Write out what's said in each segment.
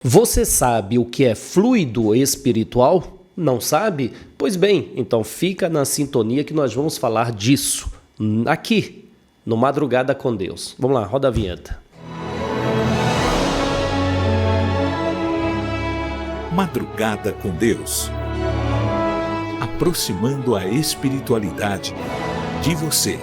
Você sabe o que é fluido espiritual? Não sabe? Pois bem, então fica na sintonia que nós vamos falar disso aqui no Madrugada com Deus. Vamos lá, roda a vinheta. Madrugada com Deus, aproximando a espiritualidade de você.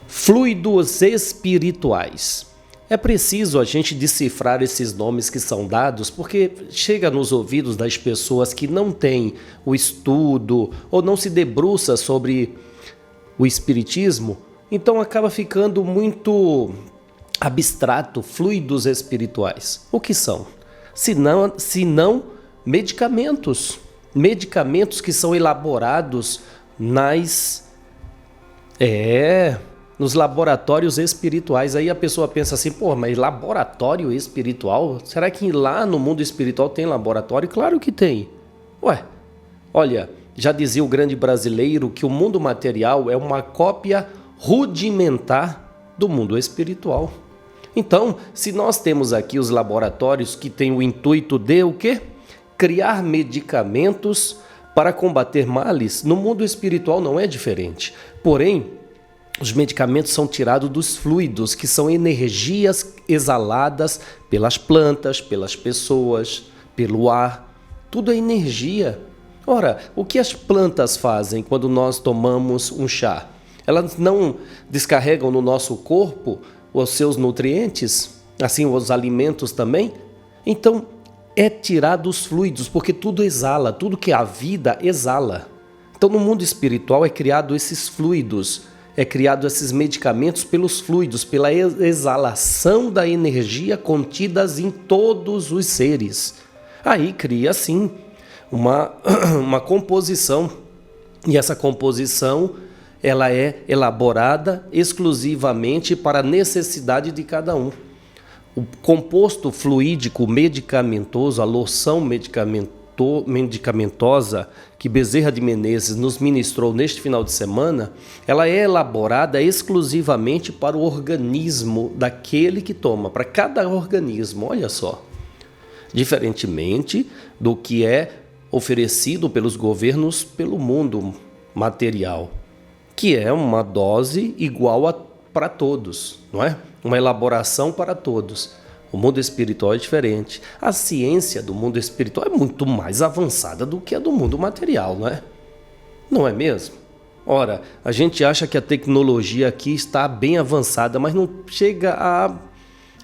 Fluidos espirituais. É preciso a gente decifrar esses nomes que são dados, porque chega nos ouvidos das pessoas que não têm o estudo ou não se debruça sobre o espiritismo, então acaba ficando muito abstrato, fluidos espirituais. O que são? Se não medicamentos. Medicamentos que são elaborados nos laboratórios espirituais. Aí a pessoa pensa assim, mas laboratório espiritual? Será que lá no mundo espiritual tem laboratório? Claro que tem. Olha, já dizia o grande brasileiro que o mundo material é uma cópia rudimentar do mundo espiritual. Então, se nós temos aqui os laboratórios que têm o intuito de o quê? Criar medicamentos para combater males, no mundo espiritual não é diferente. Porém, os medicamentos são tirados dos fluidos, que são energias exaladas pelas plantas, pelas pessoas, pelo ar. Tudo é energia. Ora, o que as plantas fazem quando nós tomamos um chá? Elas não descarregam no nosso corpo os seus nutrientes, assim os alimentos também? Então, é tirado os fluidos, porque tudo exala, tudo que é a vida exala. Então, no mundo espiritual é criado esses fluidos, é criado esses medicamentos pelos fluidos, pela exalação da energia contidas em todos os seres. Aí cria, assim, uma composição, e essa composição ela é elaborada exclusivamente para a necessidade de cada um. O composto fluídico medicamentoso, a loção medicamentosa que Bezerra de Menezes nos ministrou neste final de semana, ela é elaborada exclusivamente para o organismo daquele que toma, para cada organismo, olha só. Diferentemente do que é oferecido pelos governos pelo mundo material, que é uma dose igual para todos, não é? Uma elaboração para todos. O mundo espiritual é diferente. A ciência do mundo espiritual é muito mais avançada do que a do mundo material, não é? Não é mesmo? Ora, a gente acha que a tecnologia aqui está bem avançada, mas não chega a...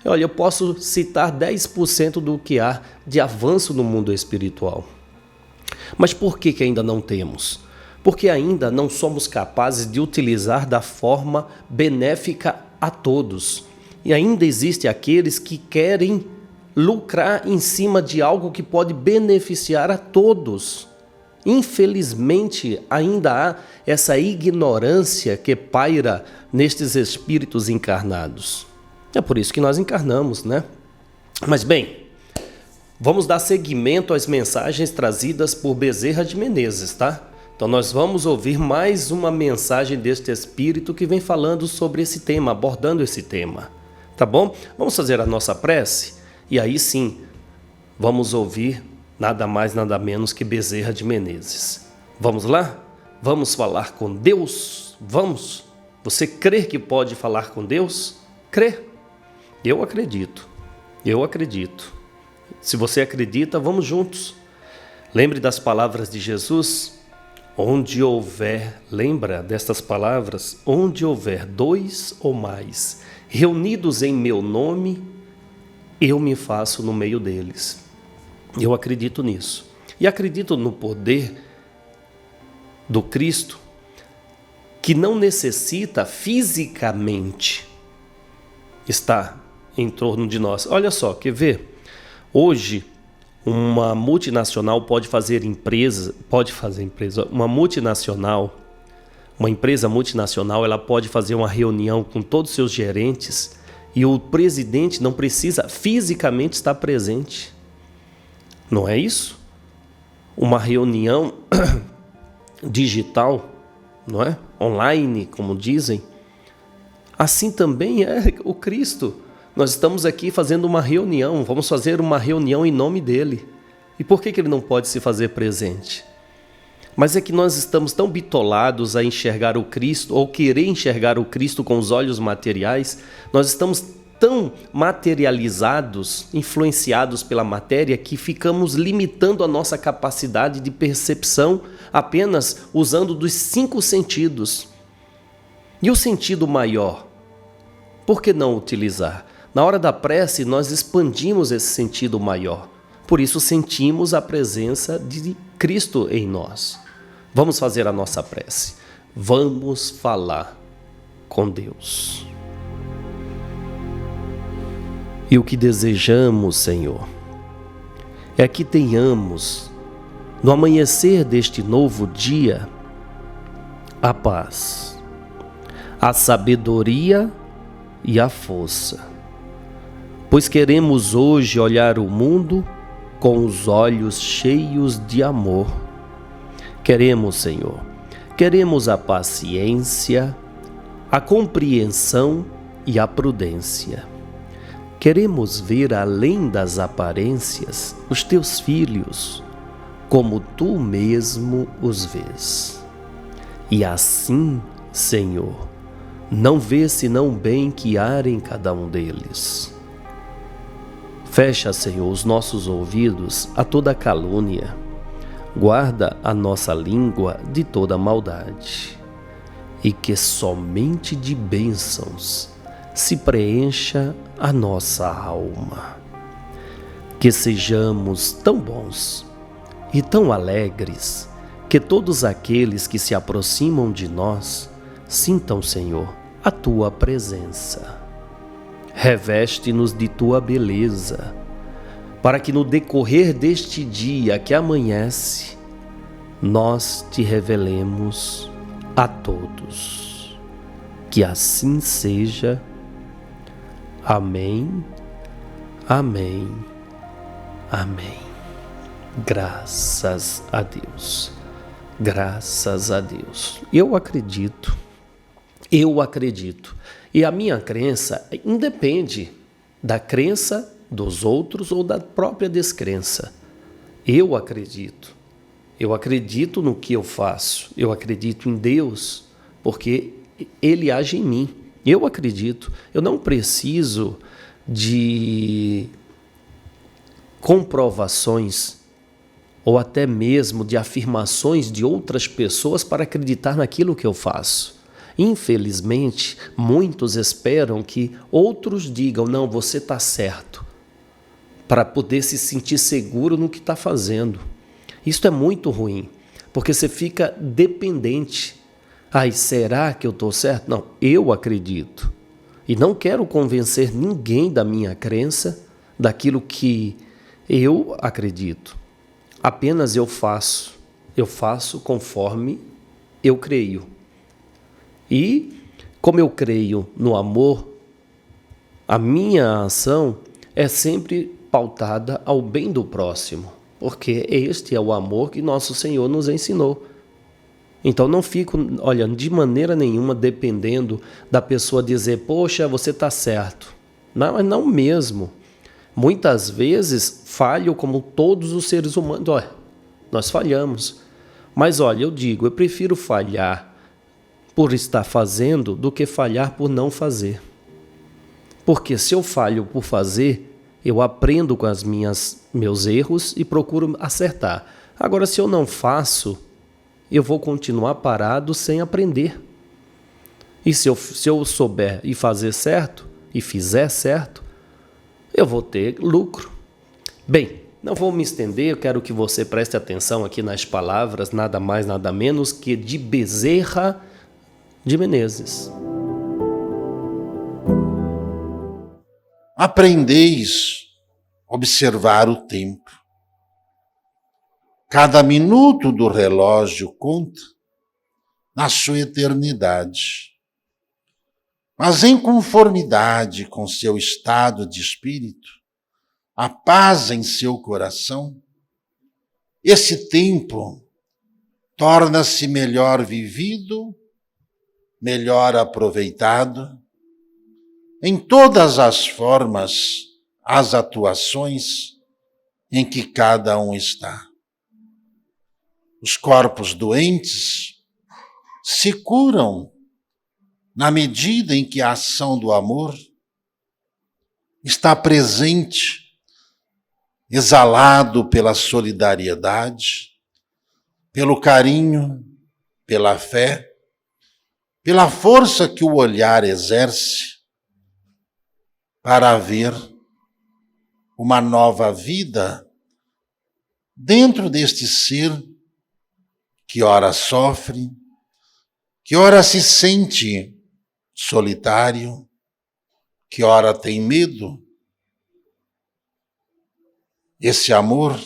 Olha, eu posso citar 10% do que há de avanço no mundo espiritual. Mas por que ainda não temos? Porque ainda não somos capazes de utilizar da forma benéfica a todos. E ainda existem aqueles que querem lucrar em cima de algo que pode beneficiar a todos. Infelizmente, ainda há essa ignorância que paira nestes espíritos encarnados. É por isso que nós encarnamos, né? Mas bem, vamos dar seguimento às mensagens trazidas por Bezerra de Menezes, tá? Então nós vamos ouvir mais uma mensagem deste espírito que vem falando sobre esse tema, abordando esse tema. Tá bom? Vamos fazer a nossa prece? E aí sim, vamos ouvir nada mais, nada menos que Bezerra de Menezes. Vamos lá? Vamos falar com Deus? Vamos? Você crê que pode falar com Deus? Crê? Eu acredito. Eu acredito. Se você acredita, vamos juntos. Lembre das palavras de Jesus. Onde houver, lembra destas palavras? Onde houver 2 ou mais reunidos em meu nome, eu me faço no meio deles. Eu acredito nisso. E acredito no poder do Cristo, que não necessita fisicamente estar em torno de nós. Olha só, quer ver? Hoje, uma multinacional uma empresa multinacional, ela pode fazer uma reunião com todos os seus gerentes e o presidente não precisa fisicamente estar presente. Não é isso? Uma reunião digital, não é? Online, como dizem. Assim também é o Cristo. Nós estamos aqui fazendo uma reunião, vamos fazer uma reunião em nome dele. E por que ele não pode se fazer presente? Mas é que nós estamos tão bitolados a enxergar o Cristo, ou querer enxergar o Cristo com os olhos materiais, nós estamos tão materializados, influenciados pela matéria, que ficamos limitando a nossa capacidade de percepção apenas usando dos 5 sentidos. E o sentido maior? Por que não utilizar? Na hora da prece, nós expandimos esse sentido maior. Por isso sentimos a presença de Cristo em nós. Vamos fazer a nossa prece. Vamos falar com Deus. E o que desejamos, Senhor, é que tenhamos, no amanhecer deste novo dia, a paz, a sabedoria e a força, pois queremos hoje olhar o mundo com os olhos cheios de amor. Queremos, Senhor, queremos a paciência, a compreensão e a prudência. Queremos ver além das aparências os teus filhos, como tu mesmo os vês. E assim, Senhor, não vê senão bem que há em cada um deles. Fecha, Senhor, os nossos ouvidos a toda calúnia. Guarda a nossa língua de toda maldade. E que somente de bênçãos se preencha a nossa alma. Que sejamos tão bons e tão alegres que todos aqueles que se aproximam de nós sintam, Senhor, a tua presença. Reveste-nos de tua beleza, para que no decorrer deste dia que amanhece, nós te revelemos a todos. Que assim seja. Amém, amém, amém. Graças a Deus, graças a Deus. Eu acredito. E a minha crença independe da crença dos outros ou da própria descrença. Eu acredito no que eu faço, eu acredito em Deus, porque Ele age em mim. Eu acredito, eu não preciso de comprovações ou até mesmo de afirmações de outras pessoas para acreditar naquilo que eu faço. Infelizmente, muitos esperam que outros digam, não, você está certo, para poder se sentir seguro no que está fazendo. Isso é muito ruim, porque você fica dependente. Ai, será que eu estou certo? Não, eu acredito. E não quero convencer ninguém da minha crença, daquilo que eu acredito. Apenas eu faço conforme eu creio. E, como eu creio no amor, a minha ação é sempre pautada ao bem do próximo, porque este é o amor que nosso Senhor nos ensinou. Então não fico, olha, de maneira nenhuma dependendo da pessoa dizer, poxa, você está certo. Não mesmo. Muitas vezes falho como todos os seres humanos. Olha, nós falhamos. Mas olha, eu prefiro falhar por estar fazendo do que falhar por não fazer. Porque se eu falho por fazer, eu aprendo com meus erros e procuro acertar. Agora, se eu não faço, eu vou continuar parado sem aprender. E se eu souber e fazer certo, e fizer certo, eu vou ter lucro. Bem, não vou me estender, eu quero que você preste atenção aqui nas palavras, nada mais, nada menos que de Bezerra de Menezes. Aprendeis a observar o tempo. Cada minuto do relógio conta na sua eternidade. Mas em conformidade com seu estado de espírito, a paz em seu coração, esse tempo torna-se melhor vivido, melhor aproveitado em todas as formas, as atuações em que cada um está. Os corpos doentes se curam na medida em que a ação do amor está presente, exalado pela solidariedade, pelo carinho, pela fé, pela força que o olhar exerce para haver uma nova vida dentro deste ser que ora sofre, que ora se sente solitário, que ora tem medo. Esse amor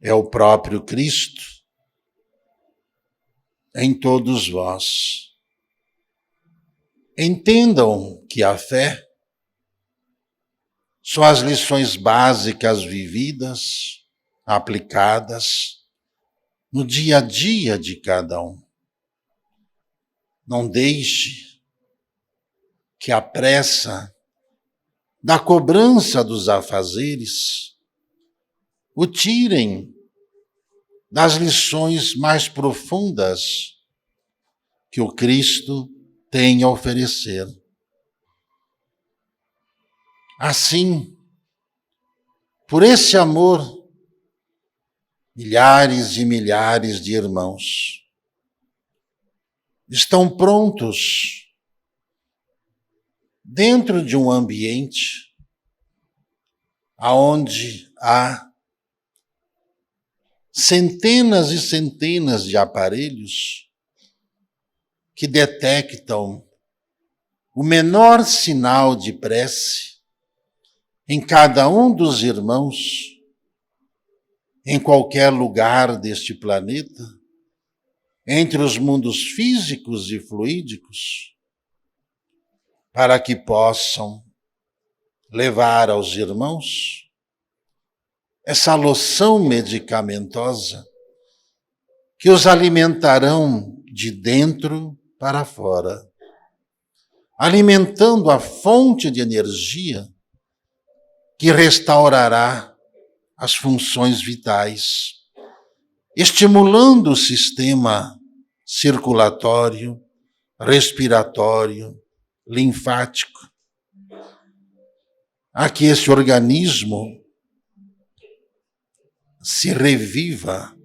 é o próprio Cristo em todos vós. Entendam que a fé são as lições básicas vividas, aplicadas no dia a dia de cada um. Não deixe que a pressa da cobrança dos afazeres o tirem das lições mais profundas que o Cristo tem a oferecer. Assim, por esse amor, milhares e milhares de irmãos estão prontos dentro de um ambiente aonde há centenas e centenas de aparelhos que detectam o menor sinal de prece em cada um dos irmãos, em qualquer lugar deste planeta, entre os mundos físicos e fluídicos, para que possam levar aos irmãos essa loção medicamentosa que os alimentarão de dentro para fora, alimentando a fonte de energia que restaurará as funções vitais, estimulando o sistema circulatório, respiratório, linfático, a que esse organismo se reviva,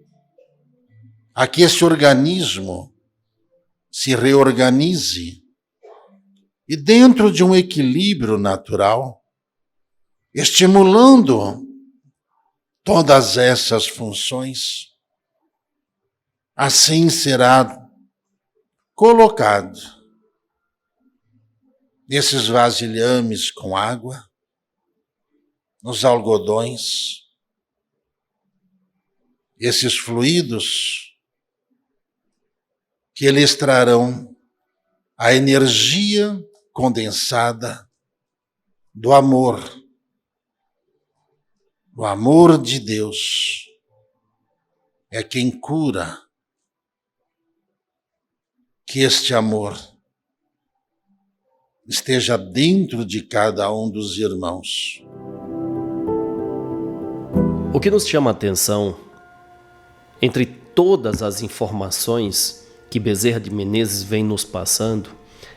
a que esse organismo se reorganize e dentro de um equilíbrio natural, estimulando todas essas funções, assim será colocado nesses vasilhames com água, nos algodões, esses fluidos que eles trarão a energia condensada do amor. O amor de Deus é quem cura. Que este amor esteja dentro de cada um dos irmãos. O que nos chama a atenção, entre todas as informações que Bezerra de Menezes vem nos passando,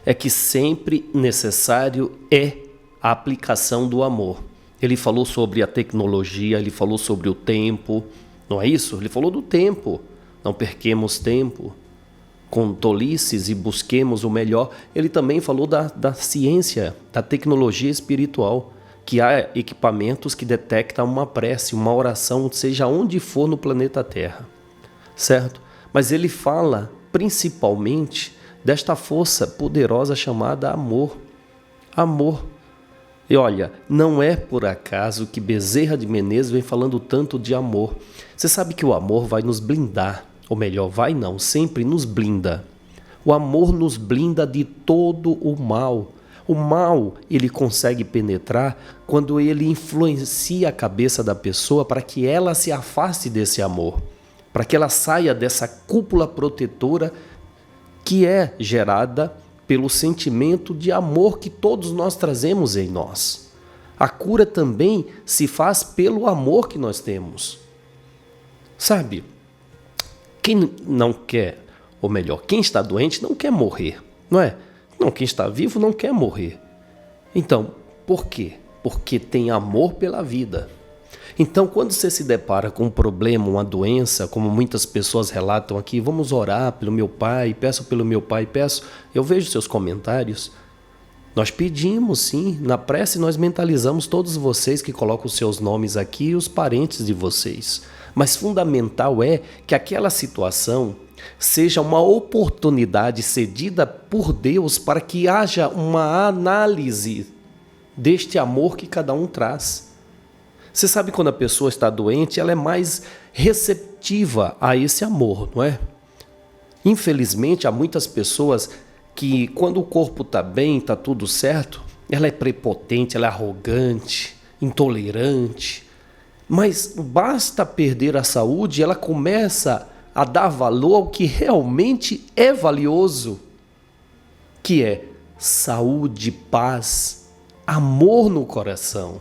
é que sempre necessário é a aplicação do amor. Ele falou sobre a tecnologia, ele falou sobre o tempo, não é isso? Ele falou do tempo, não perquemos tempo com tolices e busquemos o melhor. Ele também falou da ciência, da tecnologia espiritual, que há equipamentos que detectam uma prece, uma oração, seja onde for no planeta Terra, certo? Mas ele fala principalmente desta força poderosa chamada amor. Amor. E olha, não é por acaso que Bezerra de Menezes vem falando tanto de amor. Você sabe que o amor vai nos blindar, ou melhor, vai não, sempre nos blinda. O amor nos blinda de todo o mal. O mal, ele consegue penetrar quando ele influencia a cabeça da pessoa para que ela se afaste desse amor, para que ela saia dessa cúpula protetora que é gerada pelo sentimento de amor que todos nós trazemos em nós. A cura também se faz pelo amor que nós temos. Sabe, quem não quer, ou melhor, quem está doente não quer morrer, não é? Não, quem está vivo não quer morrer. Então, por quê? Porque tem amor pela vida. Então, quando você se depara com um problema, uma doença, como muitas pessoas relatam aqui, vamos orar pelo meu pai, peço pelo meu pai, peço. Eu vejo seus comentários. Nós pedimos, sim, na prece nós mentalizamos todos vocês que colocam os seus nomes aqui e os parentes de vocês. Mas fundamental é que aquela situação seja uma oportunidade cedida por Deus para que haja uma análise deste amor que cada um traz. Você sabe, quando a pessoa está doente, ela é mais receptiva a esse amor, não é? Infelizmente, há muitas pessoas que, quando o corpo está bem, está tudo certo, ela é prepotente, ela é arrogante, intolerante. Mas basta perder a saúde, ela começa a dar valor ao que realmente é valioso, que é saúde, paz, amor no coração.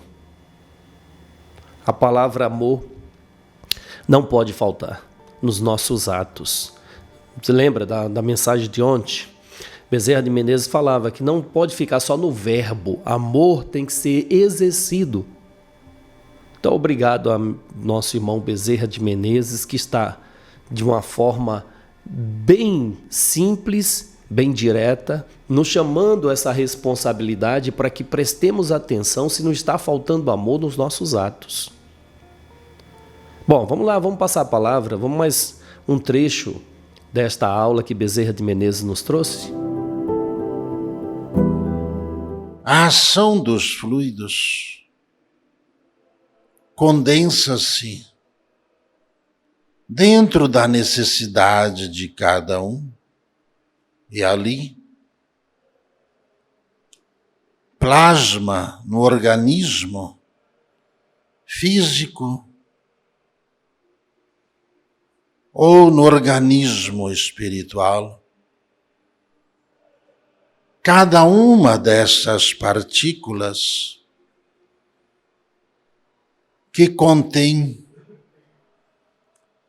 A palavra amor não pode faltar nos nossos atos. Você lembra da mensagem de ontem? Bezerra de Menezes falava que não pode ficar só no verbo. Amor tem que ser exercido. Então, obrigado ao nosso irmão Bezerra de Menezes, que está de uma forma bem simples, bem direta, nos chamando a essa responsabilidade para que prestemos atenção se não está faltando amor nos nossos atos. Bom, vamos lá, vamos passar a palavra, vamos mais um trecho desta aula que Bezerra de Menezes nos trouxe. A ação dos fluidos condensa-se dentro da necessidade de cada um e ali plasma no organismo físico ou no organismo espiritual. Cada uma dessas partículas que contém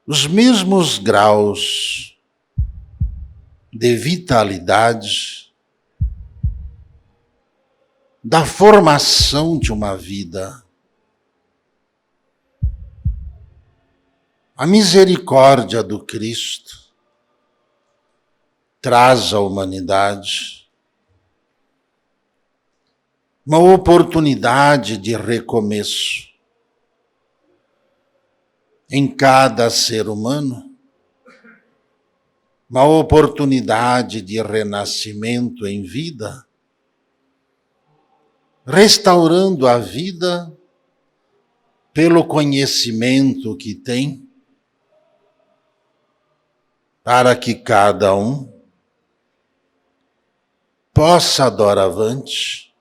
os mesmos graus de vitalidade da formação de uma vida. A misericórdia do Cristo traz à humanidade uma oportunidade de recomeço em cada ser humano, uma oportunidade de renascimento em vida, restaurando a vida pelo conhecimento que tem, para que cada um possa, doravante,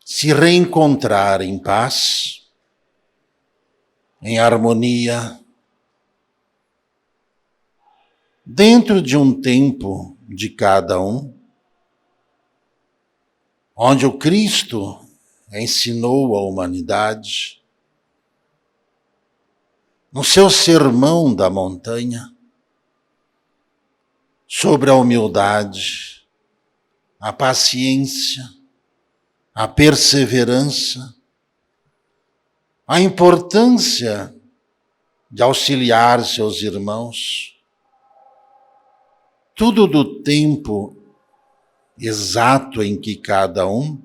se reencontrar em paz, em harmonia, dentro de um tempo de cada um, onde o Cristo ensinou a humanidade, no seu sermão da montanha, sobre a humildade, a paciência, a perseverança, a importância de auxiliar seus irmãos, tudo do tempo exato em que cada um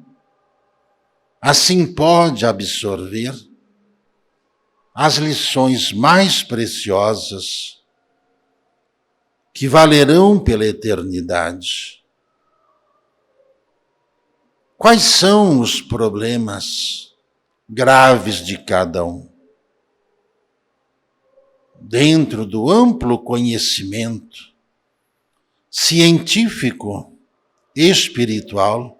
assim pode absorver as lições mais preciosas que valerão pela eternidade. Quais são os problemas graves de cada um? Dentro do amplo conhecimento científico e espiritual,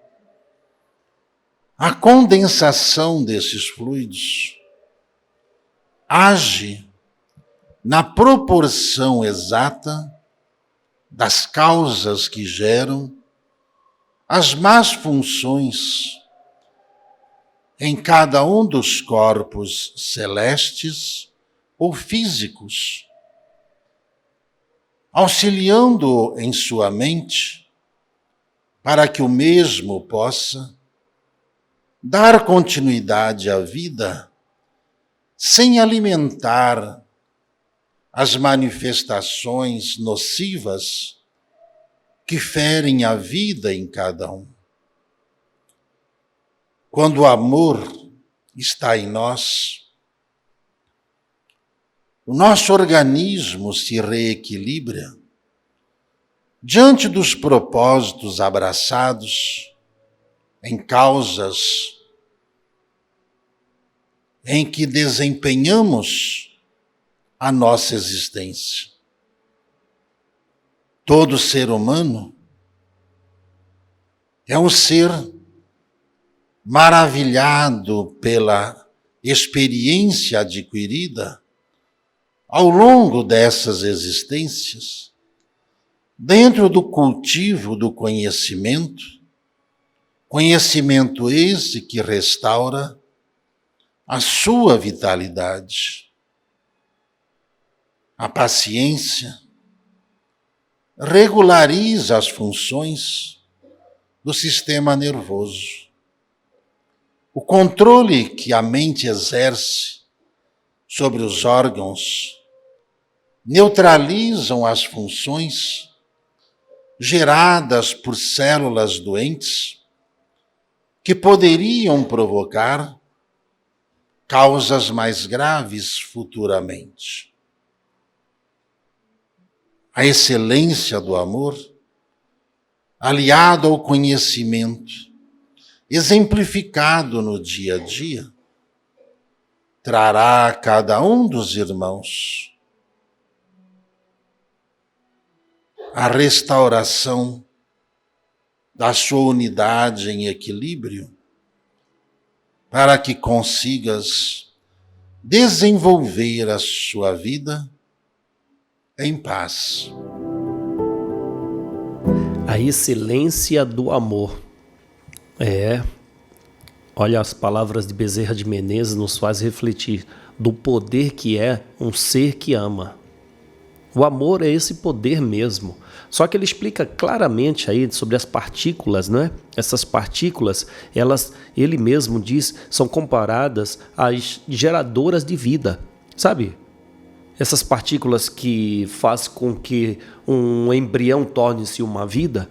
a condensação desses fluidos age na proporção exata das causas que geram as más funções em cada um dos corpos celestes ou físicos, auxiliando-o em sua mente para que o mesmo possa dar continuidade à vida sem alimentar as manifestações nocivas que ferem a vida em cada um. Quando o amor está em nós, o nosso organismo se reequilibra diante dos propósitos abraçados em causas em que desempenhamos a nossa existência. Todo ser humano é um ser maravilhado pela experiência adquirida ao longo dessas existências, dentro do cultivo do conhecimento, conhecimento esse que restaura a sua vitalidade. A paciência regulariza as funções do sistema nervoso. O controle que a mente exerce sobre os órgãos neutralizam as funções geradas por células doentes que poderiam provocar causas mais graves futuramente. A excelência do amor, aliado ao conhecimento, exemplificado no dia a dia, trará a cada um dos irmãos a restauração da sua unidade em equilíbrio, para que consigas desenvolver a sua vida em paz. A excelência do amor. Olha, as palavras de Bezerra de Menezes nos faz refletir do poder que é um ser que ama. O amor é esse poder mesmo. Só que ele explica claramente aí sobre as partículas, né? Essas partículas, ele mesmo diz, são comparadas às geradoras de vida, sabe? Essas partículas que faz com que um embrião torne-se uma vida,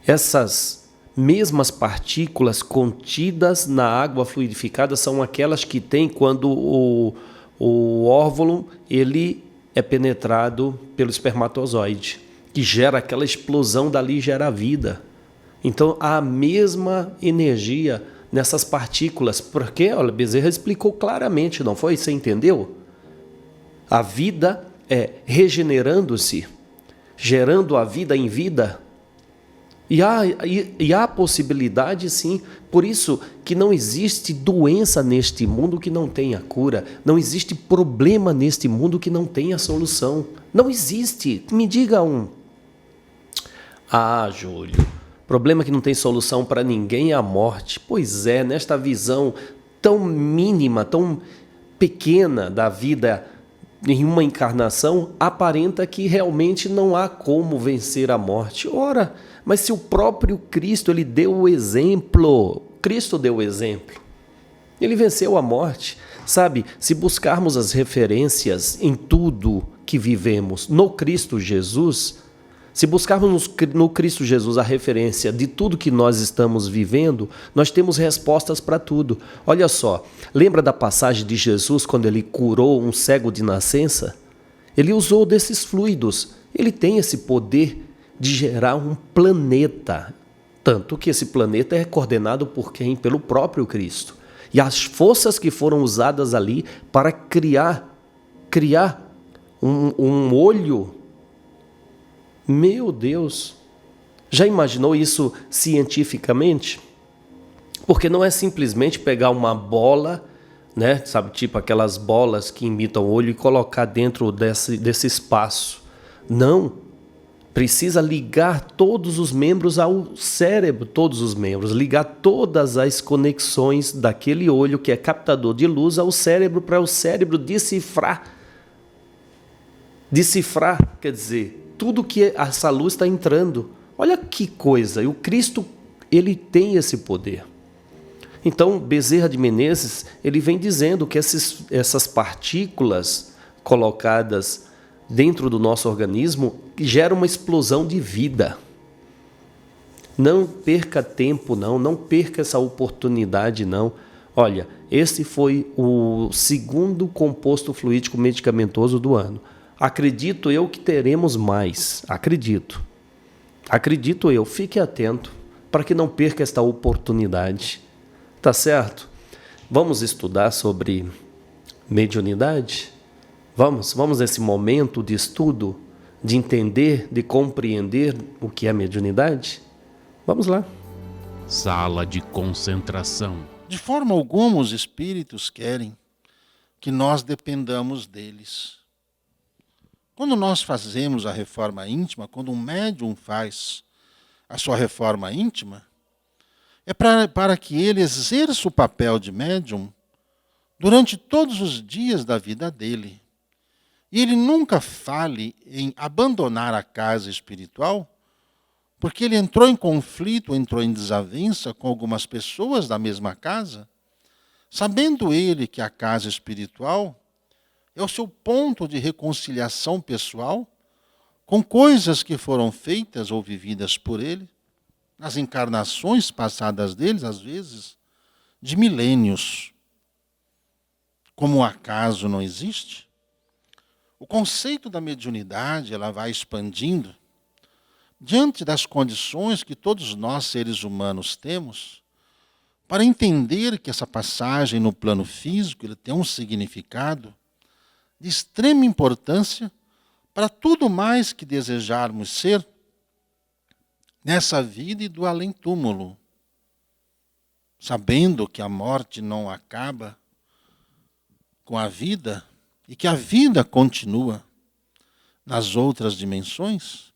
essas mesmas partículas contidas na água fluidificada são aquelas que tem quando o óvulo ele é penetrado pelo espermatozoide, que gera aquela explosão, dali gera a vida. Então há a mesma energia nessas partículas, porque, olha, Bezerra explicou claramente, não foi? Você entendeu? A vida é regenerando-se, gerando a vida em vida. E há a possibilidade, sim, por isso que não existe doença neste mundo que não tenha cura, não existe problema neste mundo que não tenha solução. Não existe. Me diga um. Júlio, problema que não tem solução para ninguém é a morte. Pois é, nesta visão tão mínima, tão pequena da vida em uma encarnação, aparenta que realmente não há como vencer a morte. Ora, mas se o próprio Cristo, ele deu o exemplo, Cristo deu o exemplo, ele venceu a morte, sabe? Se buscarmos as referências em tudo que vivemos no Cristo Jesus, se buscarmos no Cristo Jesus a referência de tudo que nós estamos vivendo, nós temos respostas para tudo. Olha só, lembra da passagem de Jesus quando ele curou um cego de nascença? Ele usou desses fluidos, ele tem esse poder de gerar um planeta, tanto que esse planeta é coordenado por quem? Pelo próprio Cristo. E as forças que foram usadas ali para criar um olho, meu Deus, já imaginou isso cientificamente? Porque não é simplesmente pegar uma bola, né, sabe, tipo aquelas bolas que imitam o olho e colocar dentro desse espaço. Não. Precisa ligar todos os membros ao cérebro, todos os membros, ligar todas as conexões daquele olho que é captador de luz ao cérebro, para o cérebro decifrar. Decifrar, quer dizer, tudo que essa luz está entrando. Olha que coisa, e o Cristo, ele tem esse poder. Então, Bezerra de Menezes, ele vem dizendo que essas partículas colocadas dentro do nosso organismo geram uma explosão de vida. Não perca tempo, não perca essa oportunidade, não. Olha, esse foi o segundo composto fluídico medicamentoso do ano. Acredito eu que teremos mais, acredito eu, fique atento para que não perca esta oportunidade, tá certo? Vamos estudar sobre mediunidade? Vamos nesse momento de estudo, de entender, de compreender o que é mediunidade? Vamos lá. Sala de concentração. De forma alguma os espíritos querem que nós dependamos deles. Quando nós fazemos a reforma íntima, quando um médium faz a sua reforma íntima, é para que ele exerça o papel de médium durante todos os dias da vida dele. E ele nunca fale em abandonar a casa espiritual, porque ele entrou em conflito, entrou em desavença com algumas pessoas da mesma casa, sabendo ele que a casa espiritual é o seu ponto de reconciliação pessoal com coisas que foram feitas ou vividas por ele, nas encarnações passadas deles, às vezes, de milênios. Como o acaso não existe, o conceito da mediunidade ela vai expandindo diante das condições que todos nós, seres humanos, temos, para entender que essa passagem no plano físico ele tem um significado de extrema importância para tudo mais que desejarmos ser nessa vida e do além-túmulo, sabendo que a morte não acaba com a vida e que a vida continua nas outras dimensões.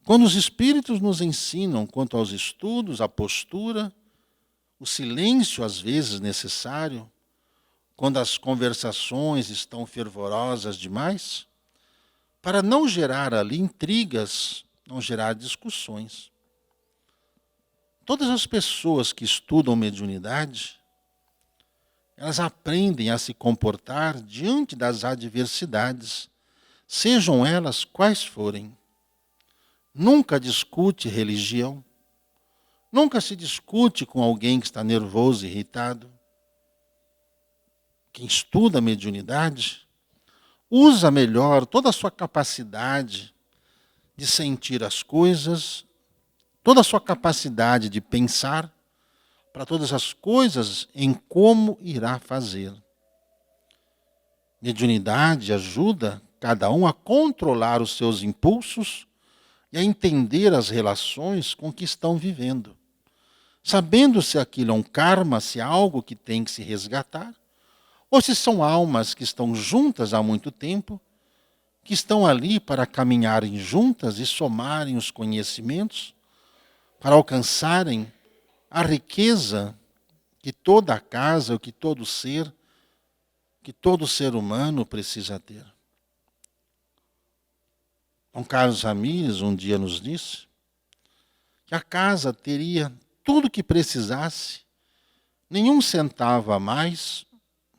Quando os espíritos nos ensinam quanto aos estudos, a postura, o silêncio às vezes necessário, quando as conversações estão fervorosas demais, para não gerar ali intrigas, não gerar discussões. Todas as pessoas que estudam mediunidade, elas aprendem a se comportar diante das adversidades, sejam elas quais forem. Nunca discute religião, nunca se discute com alguém que está nervoso, irritado. Quem estuda a mediunidade usa melhor toda a sua capacidade de sentir as coisas, toda a sua capacidade de pensar para todas as coisas em como irá fazer. Mediunidade ajuda cada um a controlar os seus impulsos e a entender as relações com que estão vivendo, sabendo se aquilo é um karma, se é algo que tem que se resgatar, ou se são almas que estão juntas há muito tempo, que estão ali para caminharem juntas e somarem os conhecimentos, para alcançarem a riqueza que toda a casa, que todo ser humano precisa ter. Dom Carlos Ramires um dia nos disse que a casa teria tudo o que precisasse, nenhum centavo a mais,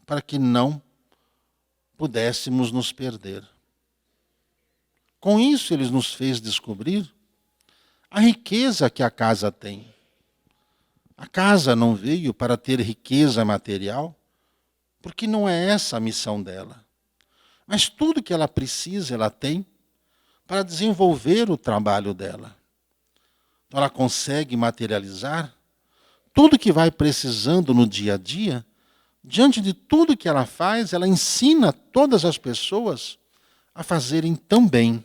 para que não pudéssemos nos perder. Com isso, ele nos fez descobrir a riqueza que a casa tem. A casa não veio para ter riqueza material, porque não é essa a missão dela. Mas tudo que ela precisa, ela tem para desenvolver o trabalho dela. Então, ela consegue materializar tudo que vai precisando no dia a dia. Diante de tudo que ela faz, ela ensina todas as pessoas a fazerem também,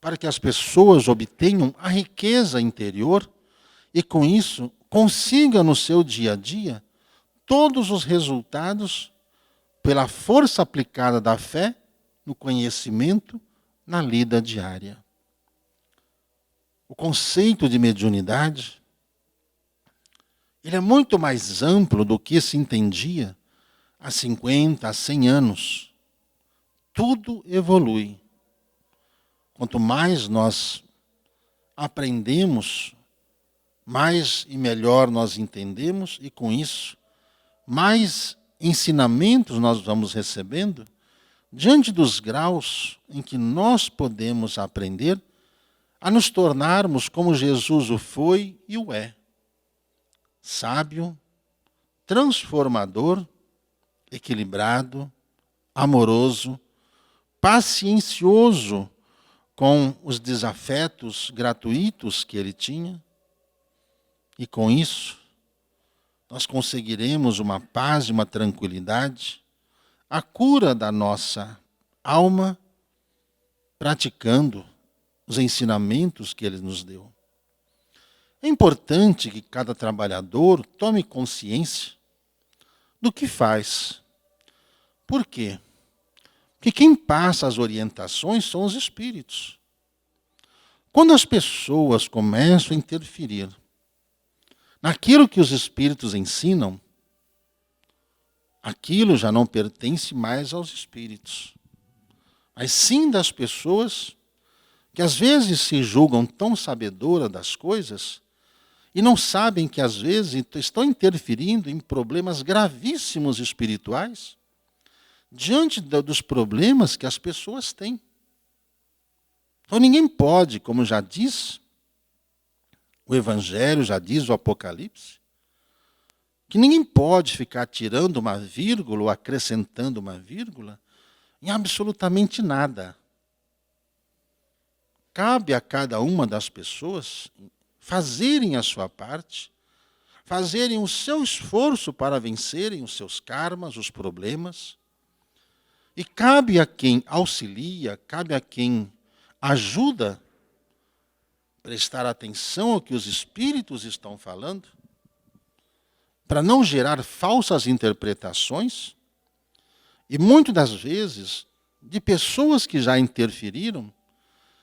para que as pessoas obtenham a riqueza interior e, com isso, consigam no seu dia a dia todos os resultados pela força aplicada da fé, no conhecimento, na lida diária. o conceito de mediunidade, ele é muito mais amplo do que se entendia há 50, há 100 anos. Tudo evolui. Quanto mais nós aprendemos, mais e melhor nós entendemos, e com isso, mais ensinamentos nós vamos recebendo diante dos graus em que nós podemos aprender a nos tornarmos como Jesus o foi e o é. Sábio, transformador, equilibrado, amoroso, paciencioso com os desafetos gratuitos que ele tinha. E com isso, nós conseguiremos uma paz e uma tranquilidade, a cura da nossa alma, praticando os ensinamentos que ele nos deu. É importante que cada trabalhador tome consciência do que faz. Por quê? Porque quem passa as orientações são os espíritos. Quando as pessoas começam a interferir naquilo que os espíritos ensinam, aquilo já não pertence mais aos espíritos, mas sim das pessoas que às vezes se julgam tão sabedoras das coisas e não sabem que às vezes estão interferindo em problemas gravíssimos espirituais diante dos problemas que as pessoas têm. Então ninguém pode, como já diz o Evangelho, já diz o Apocalipse, que ninguém pode ficar tirando uma vírgula ou acrescentando uma vírgula em absolutamente nada. Cabe a cada uma das pessoas fazerem a sua parte, fazerem o seu esforço para vencerem os seus karmas, os problemas. E cabe a quem auxilia, cabe a quem ajuda, prestar atenção ao que os espíritos estão falando, para não gerar falsas interpretações, e muitas das vezes, de pessoas que já interferiram,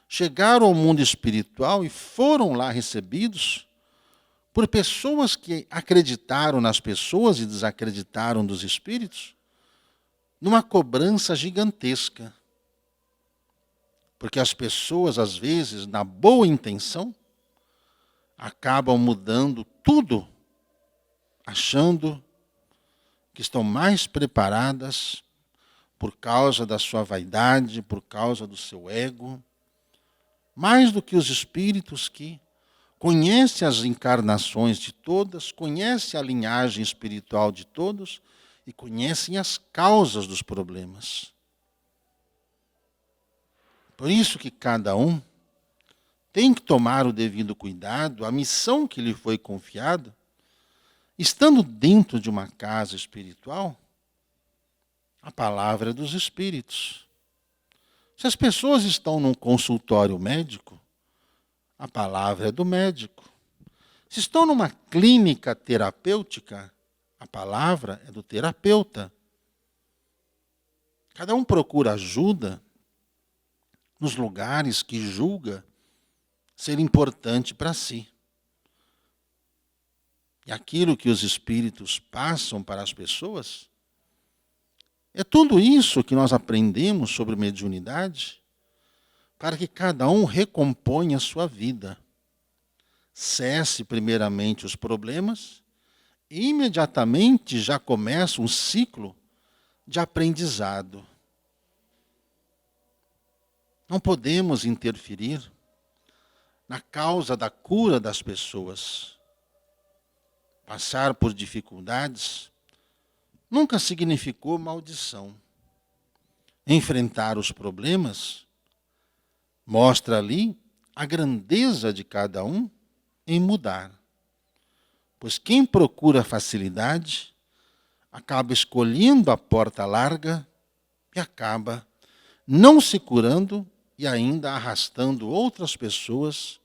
chegaram ao mundo espiritual e foram lá recebidos por pessoas que acreditaram nas pessoas e desacreditaram dos espíritos, numa cobrança gigantesca. Porque as pessoas, às vezes, na boa intenção, acabam mudando tudo, achando que estão mais preparadas por causa da sua vaidade, por causa do seu ego, mais do que os espíritos que conhecem as encarnações de todas, conhecem a linhagem espiritual de todos e conhecem as causas dos problemas. Por isso que cada um tem que tomar o devido cuidado, a missão que lhe foi confiada, estando dentro de uma casa espiritual, a palavra é dos espíritos. Se as pessoas estão num consultório médico, a palavra é do médico. Se estão numa clínica terapêutica, a palavra é do terapeuta. Cada um procura ajuda nos lugares que julga ser importante para si. E aquilo que os espíritos passam para as pessoas, é tudo isso que nós aprendemos sobre mediunidade, para que cada um recomponha a sua vida. Cesse primeiramente os problemas e imediatamente já começa um ciclo de aprendizado. Não podemos interferir na causa da cura das pessoas. Passar por dificuldades nunca significou maldição. Enfrentar os problemas mostra ali a grandeza de cada um em mudar. Pois quem procura facilidade acaba escolhendo a porta larga e acaba não se curando e ainda arrastando outras pessoas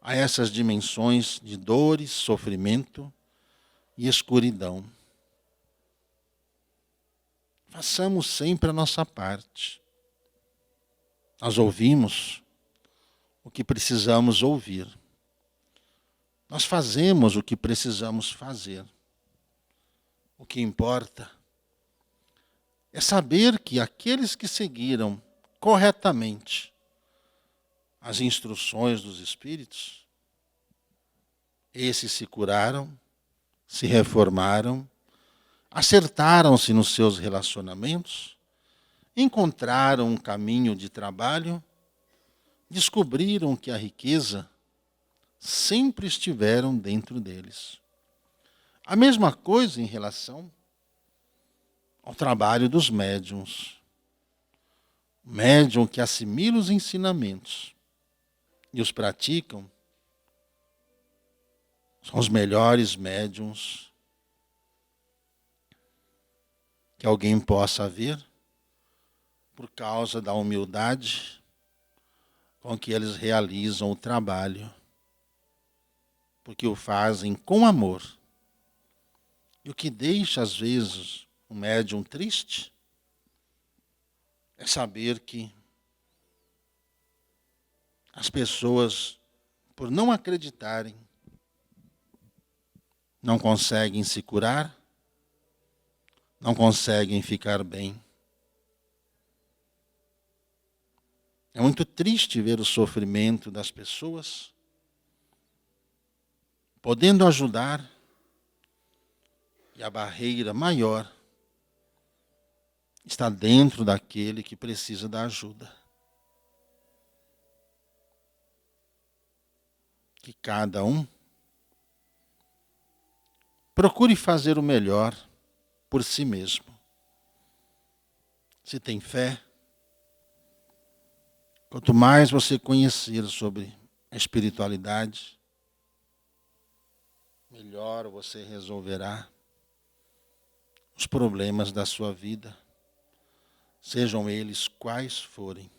a essas dimensões de dores, sofrimento e escuridão. Façamos sempre a nossa parte. Nós ouvimos o que precisamos ouvir. Nós fazemos o que precisamos fazer. O que importa é saber que aqueles que seguiram corretamente as instruções dos Espíritos, esses se curaram, se reformaram, acertaram-se nos seus relacionamentos, encontraram um caminho de trabalho, descobriram que a riqueza sempre estiveram dentro deles. A mesma coisa em relação ao trabalho dos médiuns. O médium que assimila os ensinamentos e os praticam são os melhores médiuns que alguém possa ver por causa da humildade com que eles realizam o trabalho, porque o fazem com amor. E o que deixa, às vezes, o médium triste é saber que as pessoas, por não acreditarem, não conseguem se curar, não conseguem ficar bem. É muito triste ver o sofrimento das pessoas, podendo ajudar, e a barreira maior está dentro daquele que precisa da ajuda. Que cada um procure fazer o melhor por si mesmo. Se tem fé, quanto mais você conhecer sobre a espiritualidade, melhor você resolverá os problemas da sua vida, sejam eles quais forem.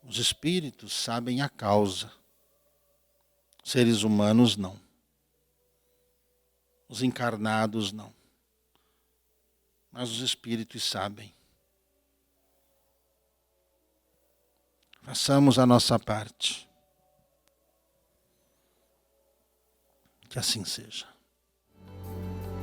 Os espíritos sabem a causa, seres humanos não. Os encarnados não. Mas os espíritos sabem. Façamos a nossa parte. Que assim seja.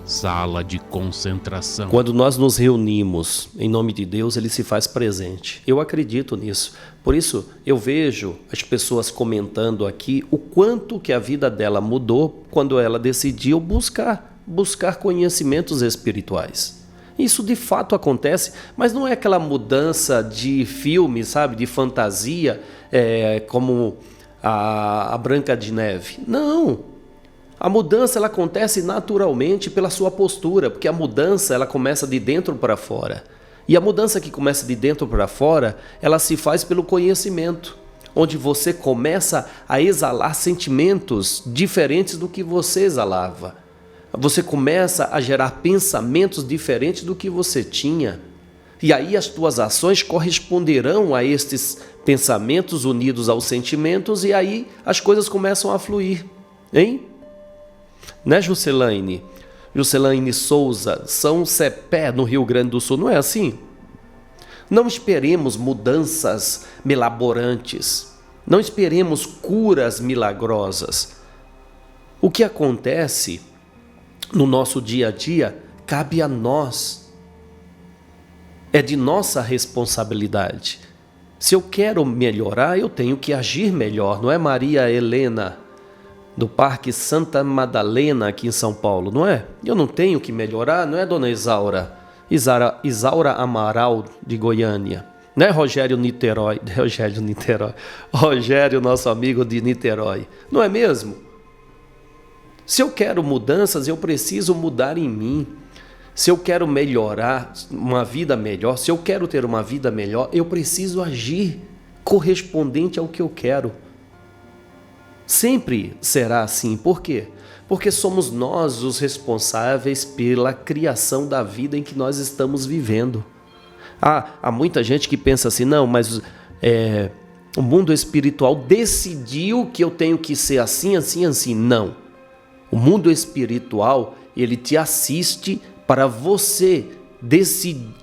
Sala de concentração. Quando nós nos reunimos em nome de Deus, Ele se faz presente. Eu acredito nisso. Por isso, eu vejo as pessoas comentando aqui o quanto que a vida dela mudou quando ela decidiu buscar conhecimentos espirituais. Isso de fato acontece, mas não é aquela mudança de filme, sabe, de fantasia, como a Branca de Neve. Não. A mudança ela acontece naturalmente pela sua postura, porque a mudança ela começa de dentro para fora. E a mudança que começa de dentro para fora, ela se faz pelo conhecimento, onde você começa a exalar sentimentos diferentes do que você exalava. Você começa a gerar pensamentos diferentes do que você tinha. E aí as tuas ações corresponderão a estes pensamentos unidos aos sentimentos e aí as coisas começam a fluir. Hein? Né, Juscelane? Juscelane Souza, São Cepé, no Rio Grande do Sul, não é assim? Não esperemos mudanças milaborantes, não esperemos curas milagrosas. O que acontece no nosso dia a dia cabe a nós, é de nossa responsabilidade. Se eu quero melhorar, eu tenho que agir melhor, não é, Maria Helena? Do Parque Santa Madalena, aqui em São Paulo, não é? Eu não tenho que melhorar, não é, dona Isaura? Isaura Amaral, de Goiânia. Não é Rogério, nosso amigo de Niterói. Não é mesmo? Se eu quero mudanças, eu preciso mudar em mim. Se eu quero melhorar, uma vida melhor, se eu quero ter uma vida melhor, eu preciso agir correspondente ao que eu quero. Sempre será assim. Por quê? Porque somos nós os responsáveis pela criação da vida em que nós estamos vivendo. Há muita gente que pensa assim, não, mas o mundo espiritual decidiu que eu tenho que ser assim, assim, assim. Não. O mundo espiritual, ele te assiste para você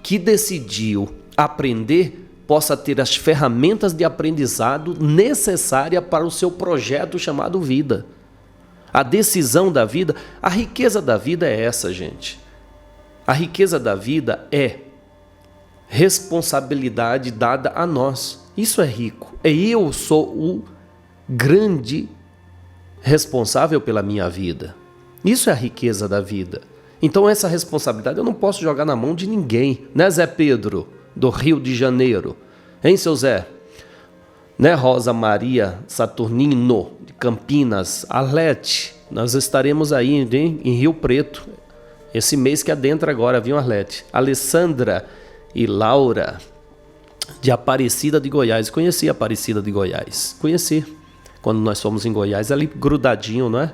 que decidiu aprender possa ter as ferramentas de aprendizado necessárias para o seu projeto chamado vida. A decisão da vida, a riqueza da vida é essa, gente. A riqueza da vida é responsabilidade dada a nós. Isso é rico. Eu sou o grande responsável pela minha vida. Isso é a riqueza da vida. Então essa responsabilidade eu não posso jogar na mão de ninguém, né, Zé Pedro, do Rio de Janeiro? Hein, seu Zé? Né, Rosa Maria Saturnino, de Campinas, Arlete, nós estaremos aí em Rio Preto, esse mês que adentra agora, viu, Arlete? Alessandra e Laura, de Aparecida de Goiás. Conheci a Aparecida de Goiás, conheci, quando nós fomos em Goiás, ali grudadinho, não é?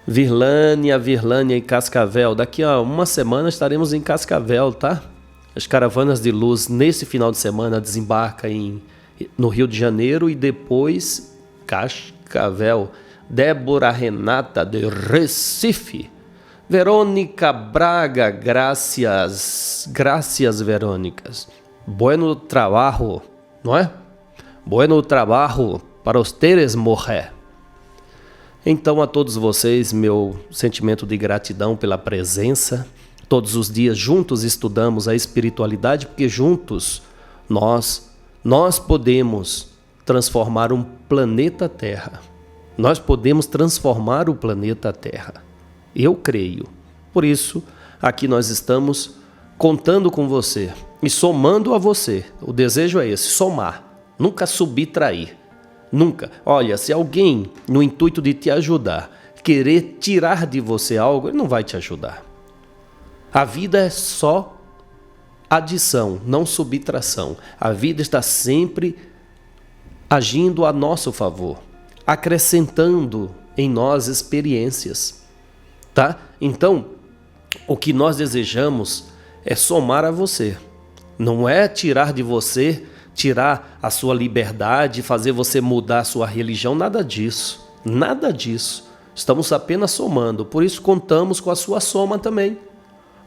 Virlânia e Cascavel. Daqui a uma semana estaremos em Cascavel, tá? As caravanas de luz nesse final de semana desembarcam no Rio de Janeiro e depois Cascavel. Débora Renata de Recife. Verônica Braga, gracias Verônicas. Bueno trabajo, não é? Bueno trabajo para ustedes, mujer. Então, a todos vocês, meu sentimento de gratidão pela presença. Todos os dias juntos estudamos a espiritualidade, porque juntos nós podemos transformar um planeta Terra. Nós podemos transformar o planeta Terra. Eu creio. Por isso, aqui nós estamos contando com você e somando a você. O desejo é esse, somar, nunca subtrair. Nunca. Olha, se alguém, no intuito de te ajudar, querer tirar de você algo, ele não vai te ajudar. A vida é só adição, não subtração. A vida está sempre agindo a nosso favor, acrescentando em nós experiências, tá? Então, o que nós desejamos é somar a você. Não é tirar de você, tirar a sua liberdade, fazer você mudar a sua religião, nada disso. Nada disso. Estamos apenas somando, por isso contamos com a sua soma também.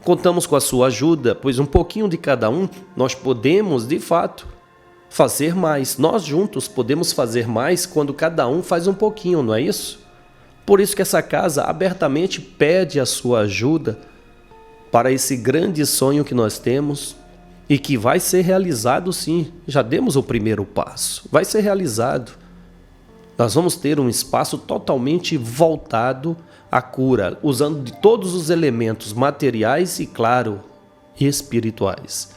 Contamos com a sua ajuda, pois um pouquinho de cada um nós podemos, de fato, fazer mais. Nós juntos podemos fazer mais quando cada um faz um pouquinho, não é isso? Por isso que essa casa abertamente pede a sua ajuda para esse grande sonho que nós temos e que vai ser realizado sim. Já demos o primeiro passo, vai ser realizado. Nós vamos ter um espaço totalmente voltado à cura, usando de todos os elementos materiais e, claro, espirituais.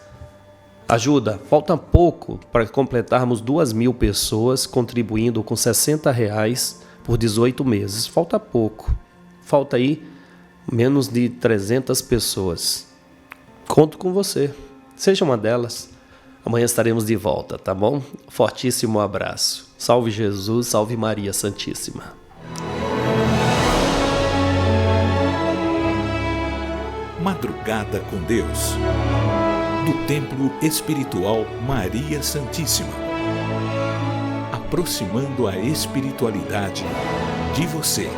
Ajuda, falta pouco para completarmos 2.000 pessoas contribuindo com R$60 por 18 meses. Falta pouco, falta aí menos de 300 pessoas. Conto com você, seja uma delas. Amanhã estaremos de volta, tá bom? Fortíssimo abraço. Salve Jesus, salve Maria Santíssima. Madrugada com Deus, do Templo Espiritual Maria Santíssima, aproximando a espiritualidade de você.